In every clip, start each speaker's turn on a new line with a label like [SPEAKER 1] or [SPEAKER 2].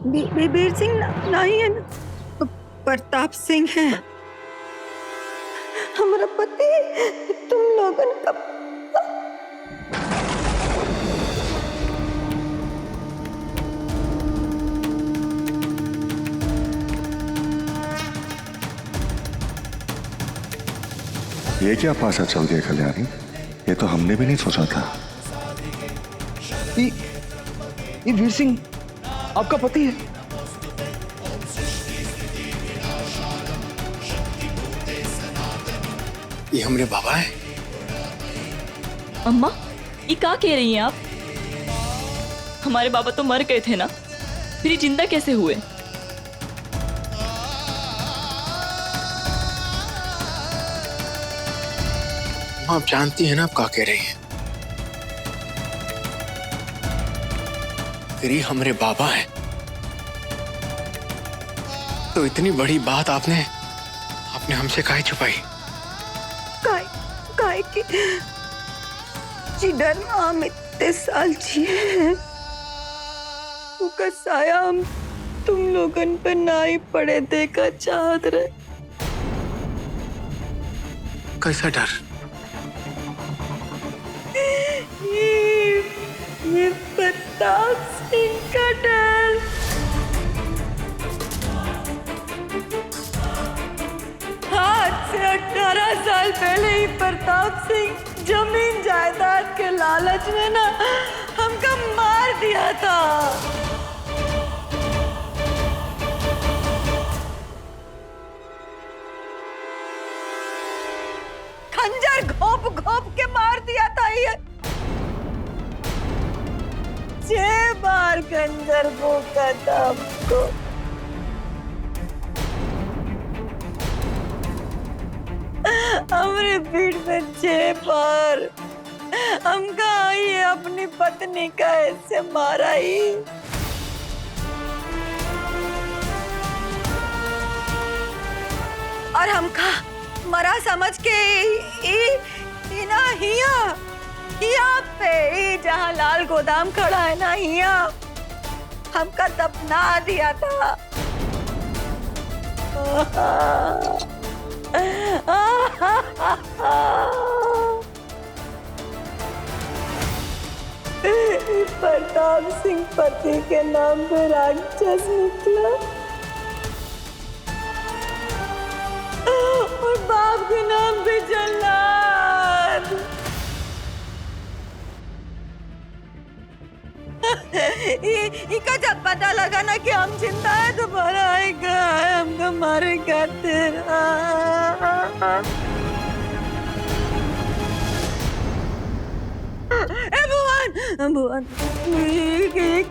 [SPEAKER 1] वीर सिंह नहीं है ना, प्रताप सिंह है हमारा पति। तुम लोगन का
[SPEAKER 2] ये क्या पासा चल गया कल्याणी? ये तो हमने भी नहीं सोचा था।
[SPEAKER 3] ये वीर सिंह आपका पति है? ये हमारे बाबा है।
[SPEAKER 4] अम्मा, ये क्या कह रही हैं आप? हमारे बाबा तो मर गए थे ना, फिर ये जिंदा कैसे हुए?
[SPEAKER 3] आप जानती हैं ना आप क्या कह रही हैं। फिर ये हमारे बाबा है तो इतनी बड़ी बात आपने हमसे काहे छुपाई?
[SPEAKER 1] काय की जिधर हम इतने साल जिए हैं उसका साया हम तुम लोगन पे ना ही पड़े देखा चाहत रहे।
[SPEAKER 3] कैसा डर?
[SPEAKER 1] ये प्रताप सिंह का डर। आज से 18 साल पहले ही प्रताप सिंह जमीन जायदाद के लालच में ना हमको मार दिया था। खंजर घोप घोप के मार दिया था ये। 6 बार खंजर भोंका था हमको। हमरे पीठ में 6 बार। हमका ये अपनी पत्नी का ऐसे मारा ही। और हमका मरा समझ के ना हिया पे जहाँ लाल गोदाम खड़ा है ना हिया हमका दफना दिया था। प्रताप सिंह पति के नाम पे राक्षस निकला और बाप के नाम पे जल्लाद। इका जब पता लगा ना कि हम जिंदा है दोबारा आएगा हमको मारेगा तेरा। भुवन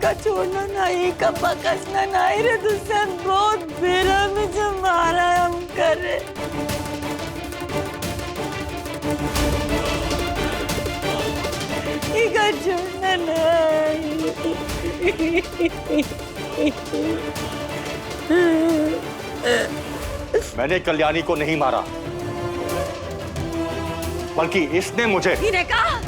[SPEAKER 1] का छोड़ना नहीं का पकड़ना नहीं रे। तुझसे बहुत बेरा में जो मारा है हम करे। का छोड़ना नहीं।
[SPEAKER 5] मैंने कल्याणी को नहीं मारा बल्कि इसने मुझे।
[SPEAKER 1] इन्हें कहा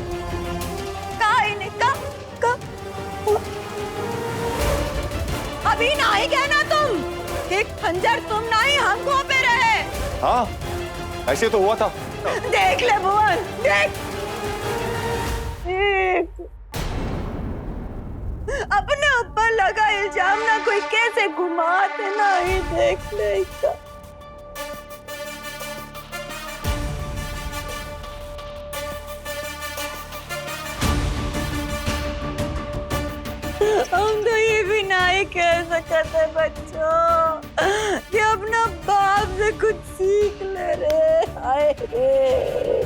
[SPEAKER 1] अभी ना ही कहना तुम। एक खंजर तुम ना ही हमको पे रहे।
[SPEAKER 5] हाँ ऐसे तो हुआ था।
[SPEAKER 1] देख ले भुवन देख। अपने ऊपर लगा इल्जाम ना कोई कैसे घुमाते ना ही देख ले इसका। हम तो ये भी नहीं कह सकते बच्चों कि अपना बाप से कुछ सीख ले रे। हाय रे।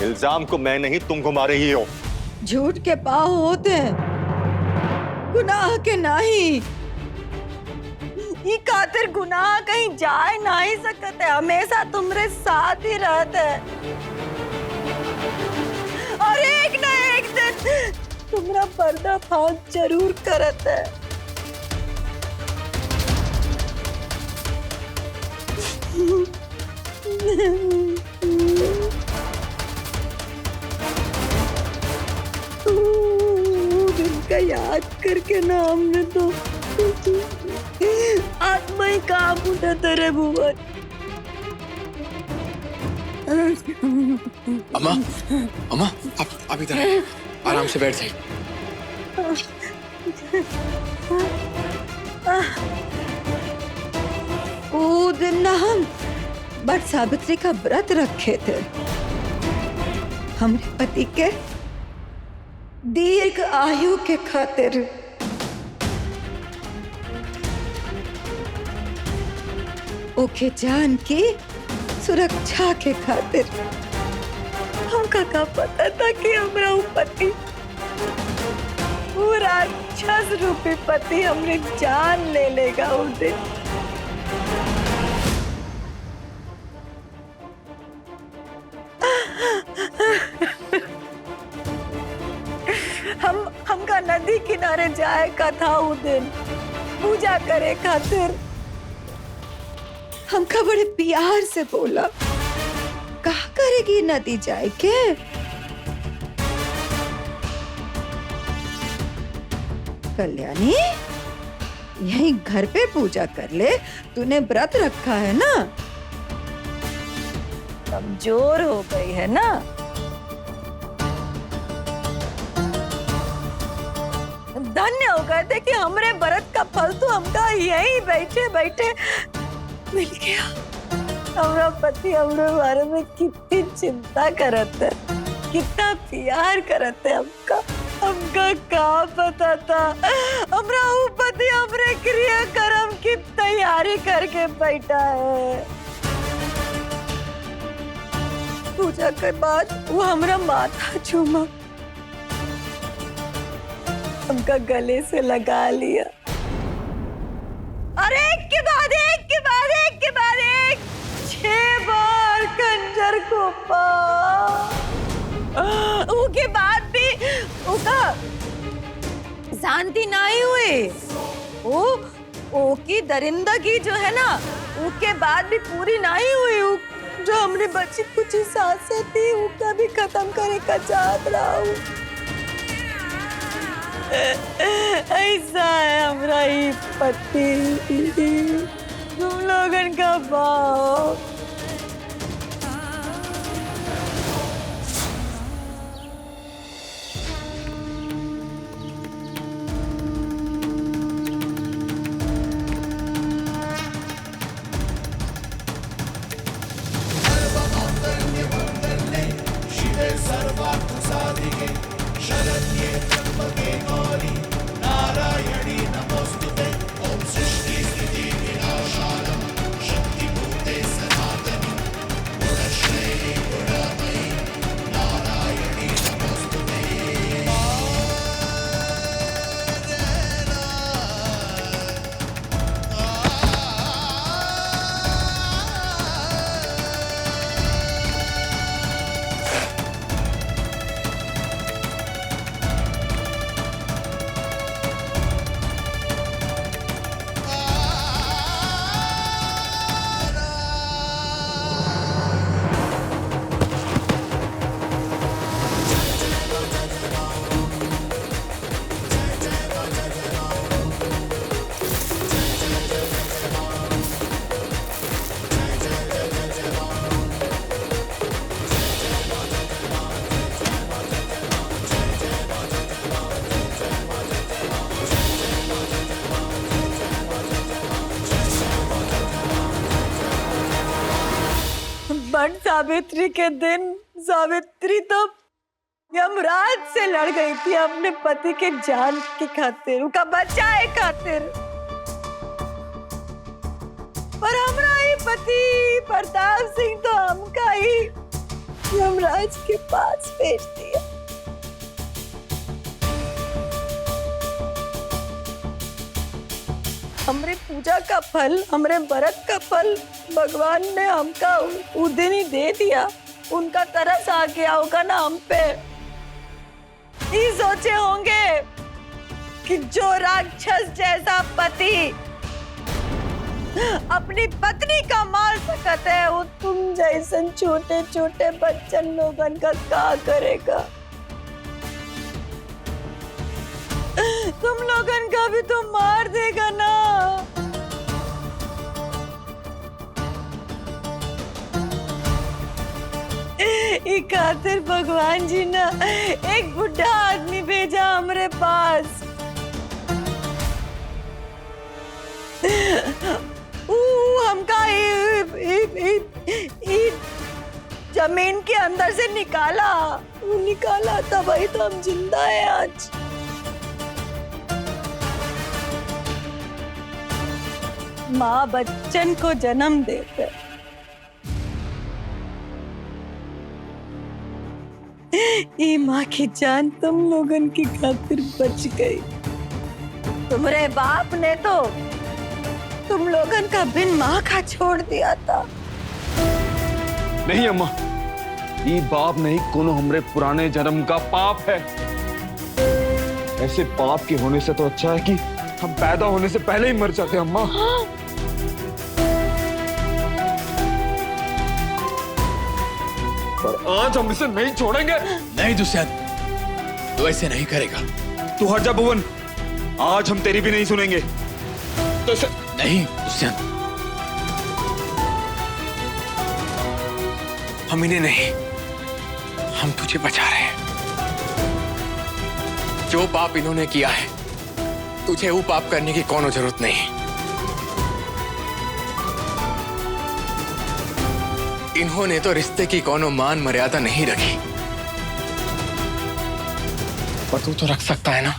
[SPEAKER 5] इल्जाम को मैं नहीं तुम घुमा रही हो।
[SPEAKER 1] झूठ के पाँव होते हैं गुनाह के नहीं। ये खातिर गुनाह कहीं जाए नहीं सकते हमेशा तुम्हारे साथ ही रहते और एक ना एक दिन तुम्हारा पर्दाफाश जरूर करता है। दिन का याद याद करके ना हमने तो आत्मा ही काम उठाता रहे भुवन।
[SPEAKER 3] अम्मा, अम्मा, आप इधर आइए। आराम से बैठ जाइए।
[SPEAKER 1] वो दिन ना हम बट सावित्री का व्रत रखे थे हमारे पति के दीर्घ आयु के खातिर। ओके जान की सुरक्षा के खातिर। हमका का पता था कि हमारा पति वो राक्षस रूपी पति हमने जान ले लेगा उस दिन। हमका नदी किनारे जाए का था उस दिन पूजा करे खातिर। हमका बड़े प्यार से बोला कहा करेगी नदी जाए के। कल्याणी यहीं घर पे पूजा कर ले, तूने व्रत रखा है ना। कमजोर हो गई है ना। धन्य हो गए थे कि हमरे व्रत का फल तो हमका यहीं बैठे बैठे मिल गया। हमारा पति हमारे बारे में कितनी चिंता करते, कितना प्यार करते हमका का पता था। हमारा पति हमरे क्रियाक्रम की तैयारी करके बैठा है। पूजा के बाद वो हमारा माथा चूमा, हमका गले से लगा लिया। अरे एक के बाद एक के बाद एक के बाद एक 6 बार कंजर को उसके बाद भी उसका शांति नहीं हुई। वो की दरिंदगी जो है ना उसके बाद भी पूरी नहीं हुई। जो हमने बची कुछ सांसें थी उसका भी खत्म करे का चाहत रहा हूँ। ऐसा है हमारा ही पति, तुम लोगन का भाव। बट सावित्री के दिन सावित्री तो यमराज से लड़ गई थी अपने पति के जान की खातिर, उनका बचाए खातिर। पर हमारा ही पति प्रताप सिंह तो हमका ही यमराज के पास भेज दिया। हमरे पूजा का फल, हमरे व्रत का फल भगवान ने हमका उस दिन ही दे दिया। उनका तरस आ गया होगा ना हम पे। ये सोचे होंगे कि जो राक्षस जैसा पति अपनी पत्नी का मार सकता है वो तुम जैसन छोटे छोटे बच्चन लोगन का क्या करेगा। तुम लोगन का भी तो मार देगा ना। ई खातिर भगवान जी ना एक बुढ़ा आदमी भेजा हमरे पास। हमका जमीन के अंदर से निकाला तब वही तो हम जिंदा है आज। माँ बच्चन को जन्म देकर ये माँ की जान तुम लोगन की खातिर बच गई। तुम्हारे बाप ने तो तुम लोगन का बिन माँ का छोड़ दिया था।
[SPEAKER 6] नहीं अम्मा, ये बाप नहीं, कोनो हमरे पुराने जन्म का पाप है। ऐसे पाप के होने से तो अच्छा है कि हम पैदा होने से पहले ही मर जाते। अम्मा पर आज हम इसे नहीं छोड़ेंगे।
[SPEAKER 3] नहीं दुष्यंत, तू ऐसे नहीं करेगा।
[SPEAKER 6] तू हट जा भुवन, आज हम तेरी भी नहीं सुनेंगे। तो
[SPEAKER 3] नहीं दुष्यंत, हम इन्हें नहीं, हम तुझे बचा रहे हैं। जो पाप इन्होंने किया है, तुझे वो पाप करने की कोनो जरूरत नहीं। इन्होंने तो रिश्ते की कोनो मान मर्यादा नहीं रखी, पर तू तो रख सकता है ना,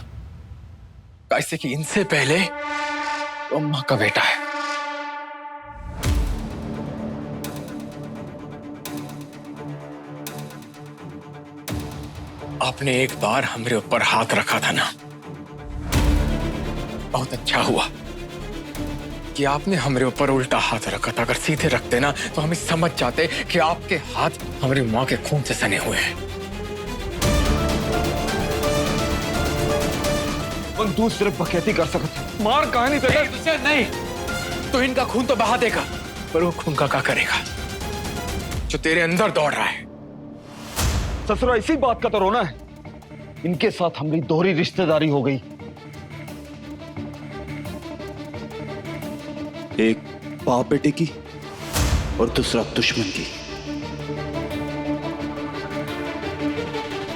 [SPEAKER 3] कैसे कि इनसे पहले तो अम्मा का बेटा है। आपने एक बार हमरे ऊपर हाथ रखा था ना, बहुत अच्छा हुआ कि आपने हमरे ऊपर उल्टा हाथ रखा था। अगर सीधे रखते ना तो हम समझ जाते कि आपके हाथ हमारी माँ के खून से सने हुए हैं।
[SPEAKER 6] तू सिर्फ बकैती कर सकता, मार कहानी तेरे।
[SPEAKER 3] नहीं, तो इनका खून तो बहा देगा, पर वो खून का क्या करेगा जो तेरे अंदर दौड़ रहा है।
[SPEAKER 6] ससुरा इसी बात का तो रोना है, इनके साथ हमारी दोहरी रिश्तेदारी हो गई।
[SPEAKER 7] एक बाप बेटे की और दूसरा दुश्मन की।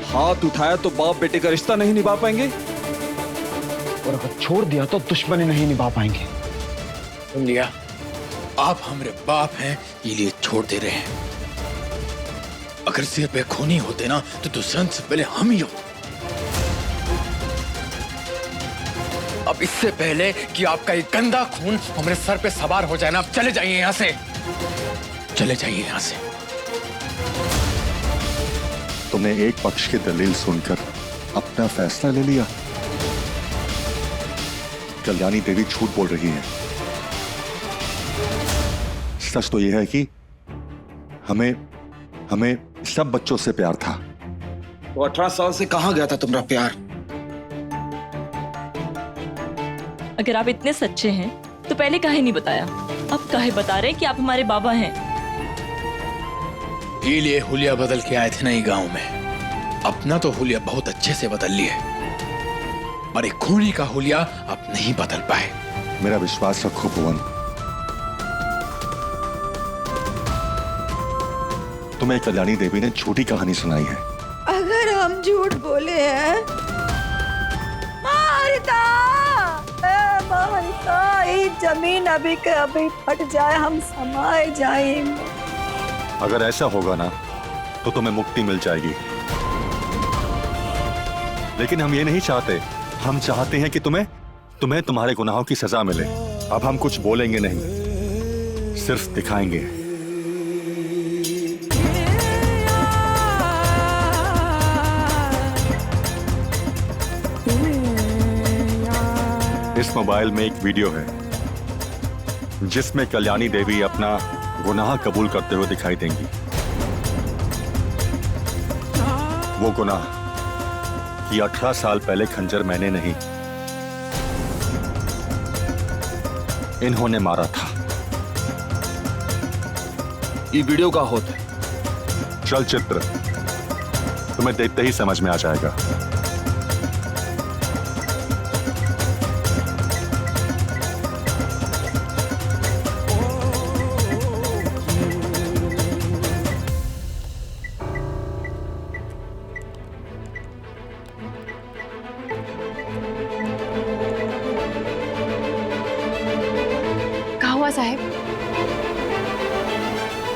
[SPEAKER 6] हाथ उठाया तो बाप बेटे का रिश्ता नहीं निभा पाएंगे, और अगर छोड़ दिया तो दुश्मनी नहीं निभा पाएंगे।
[SPEAKER 3] सुन लिया, आप हमारे बाप हैं, ये लिए छोड़ दे रहे हैं। अगर सिर पे खूनी होते ना तो दुष्यंत से पहले हम ही होते। अब इससे पहले कि आपका ये गंदा खून हमारे सर पे सवार हो जाए ना, आप चले जाइए यहां से, चले जाइए यहां से।
[SPEAKER 2] तुमने एक पक्ष की दलील सुनकर अपना फैसला ले लिया। कल्याणी देवी झूठ बोल रही है। सच तो यह है कि हमें सब बच्चों से प्यार था।
[SPEAKER 7] तो 18 साल से कहां गया था तुम्हारा प्यार?
[SPEAKER 4] अगर आप इतने सच्चे हैं तो पहले काहे नहीं बताया? अब काहे बता रहे कि आप हमारे बाबा हैं?
[SPEAKER 3] ये लिए हुलिया बदल के आए थे ना गांव में। अपना तो हुलिया बहुत अच्छे से बदल लिए, पर एक खूनी का हुलिया आप नहीं बदल पाए।
[SPEAKER 2] मेरा विश्वास रखो भुवन, तुम्हें कल्याणी देवी ने झूठी कहानी सुनाई है।
[SPEAKER 1] अगर हम झूठ बोले हैं मारिता, ये जमीन अभी के अभी फट जाए, हम समाए जाएंगे।
[SPEAKER 2] अगर ऐसा होगा ना तो तुम्हें मुक्ति मिल जाएगी, लेकिन हम ये नहीं चाहते। हम चाहते हैं कि तुम्हें तुम्हारे गुनाहों की सजा मिले। अब हम कुछ बोलेंगे नहीं, सिर्फ दिखाएंगे। इस मोबाइल में एक वीडियो है जिसमें कल्याणी देवी अपना गुनाह कबूल करते हुए दिखाई देंगी। वो गुनाह कि 18 साल पहले खंजर मैंने नहीं, इन्होंने मारा था।
[SPEAKER 7] ये वीडियो का होता है?
[SPEAKER 2] चलचित्र तुम्हें देखते ही समझ में आ जाएगा।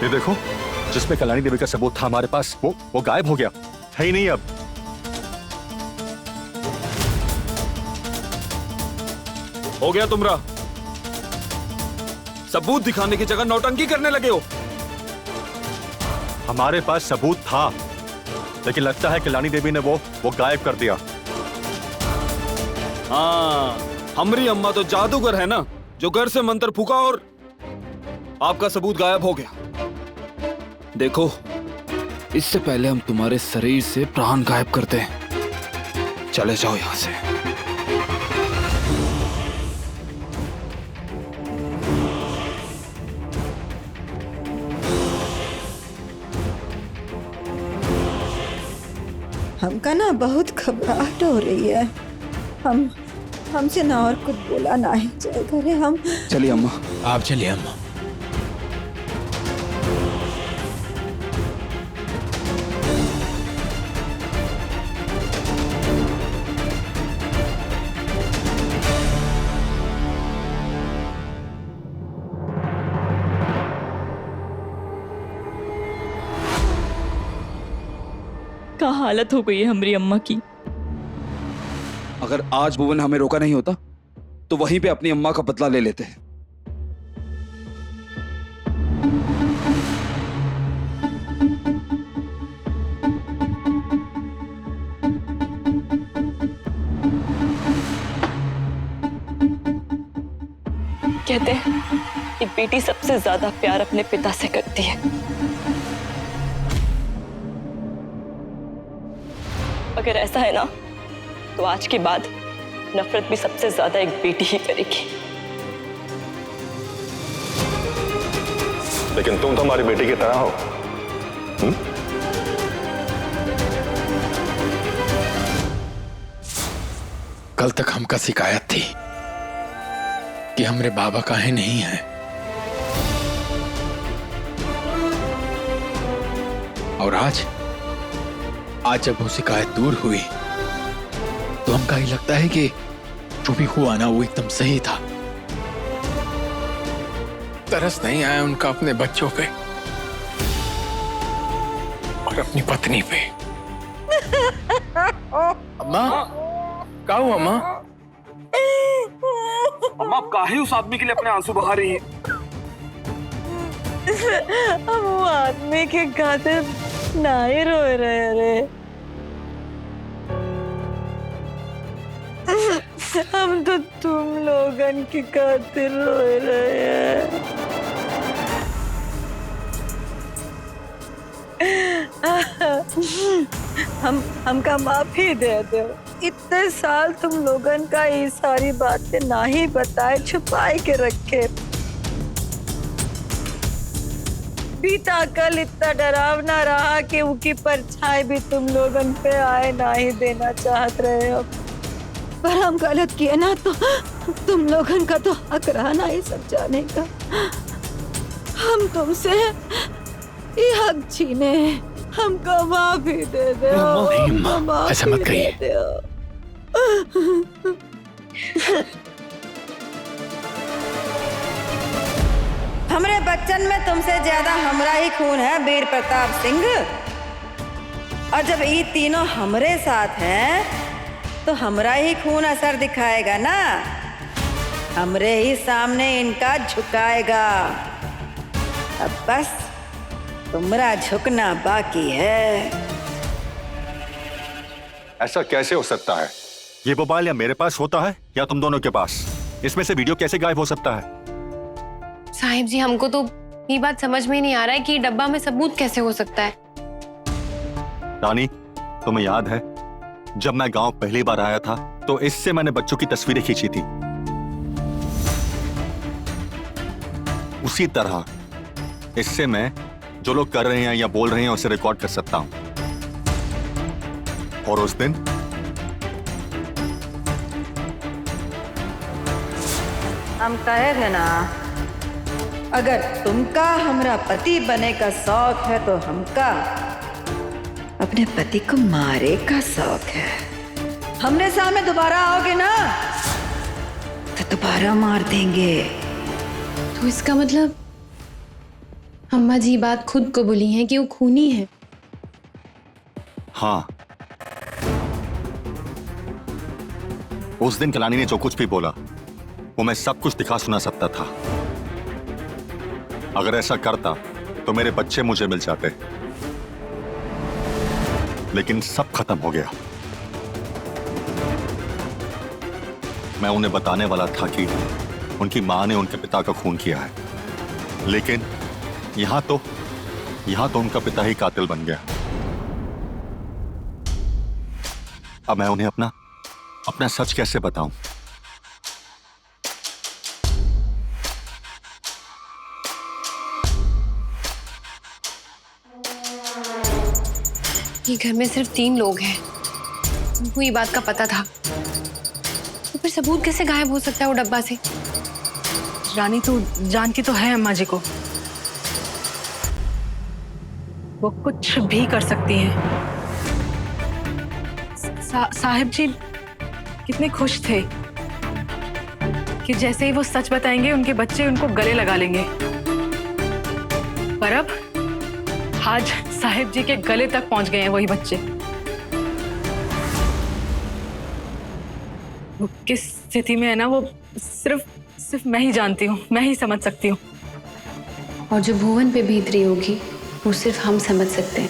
[SPEAKER 2] ये देखो, जिसमें कल्याणी देवी का सबूत था हमारे पास, वो गायब हो गया, है ही नहीं अब।
[SPEAKER 6] हो गया तुमरा। सबूत दिखाने की जगह नौटंकी करने लगे हो।
[SPEAKER 2] हमारे पास सबूत था, लेकिन लगता है कल्याणी देवी ने वो गायब कर दिया।
[SPEAKER 6] हाँ, हमारी अम्मा तो जादूगर है ना, जो घर से मंत्र फूका और आपका सबूत गायब हो गया। देखो, इससे पहले हम तुम्हारे शरीर से प्राण गायब करते हैं। चले जाओ यहां से।
[SPEAKER 1] हमका ना बहुत घबराहट हो रही है। हमसे ना और कुछ बोला ना ही जाए घरे। हम
[SPEAKER 6] चलिए अम्मा।
[SPEAKER 3] आप चलिए अम्मा।
[SPEAKER 4] क्या हालत हो गई है हमारी अम्मा की।
[SPEAKER 6] अगर आज भुवन हमें रोका नहीं होता तो वहीं पे अपनी अम्मा का बदला ले लेते।
[SPEAKER 4] कहते हैं एक बेटी सबसे ज्यादा प्यार अपने पिता से करती है। अगर ऐसा है ना, तो आज के बाद नफरत भी सबसे ज्यादा एक बेटी ही करेगी।
[SPEAKER 5] लेकिन तुम तो हमारी बेटी की तरह हो।
[SPEAKER 3] कल तक हमका शिकायत थी कि हमारे बाबा काहे नहीं है, और आज जब वो शिकायत दूर हुई तो हमका ही लगता है कि जो भी हुआ ना वो एकदम सही था। तरस नहीं आया उनका अपने बच्चों पे और अपनी पत्नी पे। अम्मा, क्या हुआ अम्मा?
[SPEAKER 6] अम्मा, आप काहे उस आदमी के लिए अपने आंसू बहा रही हैं?
[SPEAKER 1] हम वो आदमी के खातिर ना ही रो रहे रे। हम तो तुम लोगन की खातिर रो रहे हैं। हमका माफी दे दो। इतने साल तुम लोगन का ये सारी बातें ना ही बताए, छुपाए के रखे। बीता कल इतना डरावना रहा कि उनकी परछाई भी तुम लोगन पे आए ना ही देना चाहत रहे हो। पर हम गलत किए ना, तो तुम लोगन का तो हक रहा ना ये सब जाने का। हम तुमसे ये हक छीने, हमको माफी दे दो।
[SPEAKER 3] नहीं अम्मा, ऐसा मत कहिए।
[SPEAKER 1] हमरे बच्चन में तुमसे ज्यादा हमरा ही खून है, वीर प्रताप सिंह। और जब ये तीनों हमरे साथ हैं तो हमरा ही खून असर दिखाएगा ना। हमरे ही सामने इनका झुकाएगा। अब बस तुम्हारा झुकना बाकी है।
[SPEAKER 2] ऐसा कैसे हो सकता है? ये मोबाइल या मेरे पास होता है या तुम दोनों के पास। इसमें से वीडियो कैसे गायब हो सकता है?
[SPEAKER 8] साहिब जी, हमको तो ये बात समझ में ही नहीं आ रहा है कि डब्बा में सबूत कैसे हो सकता है।
[SPEAKER 2] रानी, तुम्हें याद है जब मैं गांव पहली बार आया था तो इससे मैंने बच्चों की तस्वीरें खींची थी। उसी तरह इससे मैं जो लोग कर रहे हैं या बोल रहे हैं उसे रिकॉर्ड कर सकता हूं। और उस दिन
[SPEAKER 1] हम कहे थे ना, अगर तुमका हमरा पति बने का शौक है तो हमका अपने पति को मारे का शौक है। हमने सामने दोबारा आओगे ना तो दोबारा मार देंगे।
[SPEAKER 8] तो इसका मतलब अम्मा जी बात खुद को बोली हैं कि वो खूनी है।
[SPEAKER 2] हाँ, उस दिन कलानी ने जो कुछ भी बोला वो मैं सब कुछ दिखा सुना सकता था। अगर ऐसा करता तो मेरे बच्चे मुझे मिल जाते, लेकिन सब खत्म हो गया। मैं उन्हें बताने वाला था कि उनकी मां ने उनके पिता का खून किया है, लेकिन यहां तो उनका पिता ही कातिल बन गया। अब मैं उन्हें अपना सच कैसे बताऊं?
[SPEAKER 8] ये घर में सिर्फ 3 लोग हैं, उनको ये बात का पता था, तो फिर सबूत कैसे गायब हो सकता है वो डब्बा से?
[SPEAKER 9] रानी तो जानती तो है अम्मा जी को, वो कुछ भी कर सकती हैं। साहिब जी कितने खुश थे कि जैसे ही वो सच बताएंगे उनके बच्चे उनको गले लगा लेंगे, पर अब आज साहिब जी के गले तक पहुंच गए हैं वही बच्चे। वो किस स्थिति में है ना, वो सिर्फ मैं ही जानती हूँ, मैं ही समझ सकती हूँ।
[SPEAKER 8] और जो भुवन पे बीत रही होगी वो सिर्फ हम समझ सकते हैं।